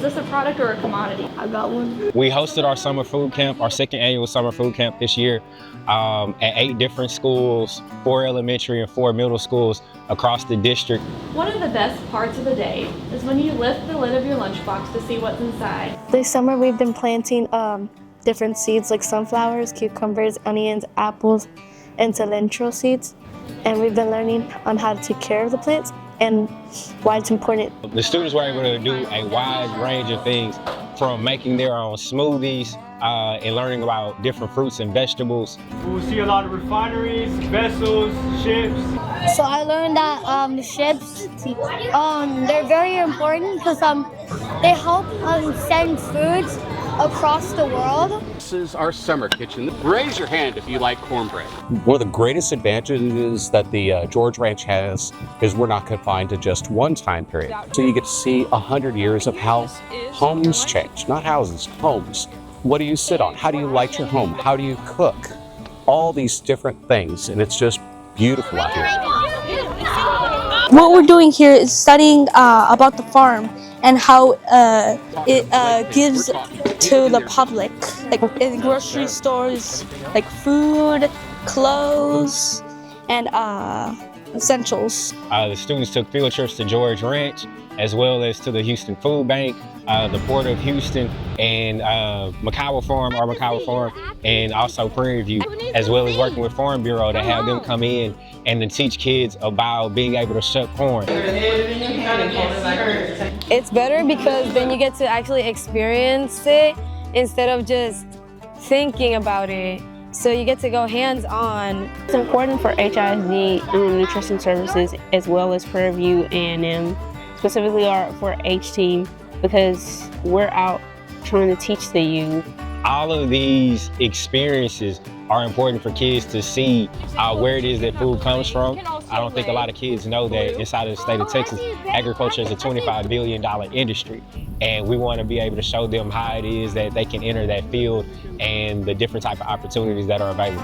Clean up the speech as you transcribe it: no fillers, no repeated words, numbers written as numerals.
this a product or a commodity? I got one. We hosted our summer food camp, our second annual summer food camp this year at 8 different schools, 4 elementary and 4 middle schools across the district. One of the best parts of the day is when you lift the lid of your lunchbox to see what's inside. This summer we've been planting different seeds like sunflowers, cucumbers, onions, apples, and cilantro seeds. And we've been learning on how to take care of the plants and why it's important. The students were able to do a wide range of things, from making their own smoothies and learning about different fruits and vegetables. We'll see a lot of refineries, vessels, ships. So I learned that the ships, they're very important because they help send foods across the world. This is our summer kitchen. Raise your hand if you like cornbread. One of the greatest advantages that the George Ranch has is we're not confined to just one time period. So you get to see 100 years of how homes change, not houses, homes. What do you sit on? How do you light your home? How do you cook? All these different things, and it's just beautiful out here. What we're doing here is studying about the farm and how it gives to the public, like in grocery stores, like food, clothes, and essentials. The students took field trips to George Ranch, as well as to the Houston Food Bank, the Port of Houston, and McCowell Farm, and also Prairie View, as well as working with Farm Bureau to have them come in and to teach kids about being able to shuck corn. It's better because then you get to actually experience it instead of just thinking about it. So you get to go hands-on. It's important for HISD nutrition services as well as Prairie View A&M, specifically for H team, because we're out trying to teach the youth. All of these experiences are important for kids to see where it is that food comes from. I don't think a lot of kids know that inside of the state of Texas, agriculture is a $25 billion industry. And we want to be able to show them how it is that they can enter that field and the different type of opportunities that are available.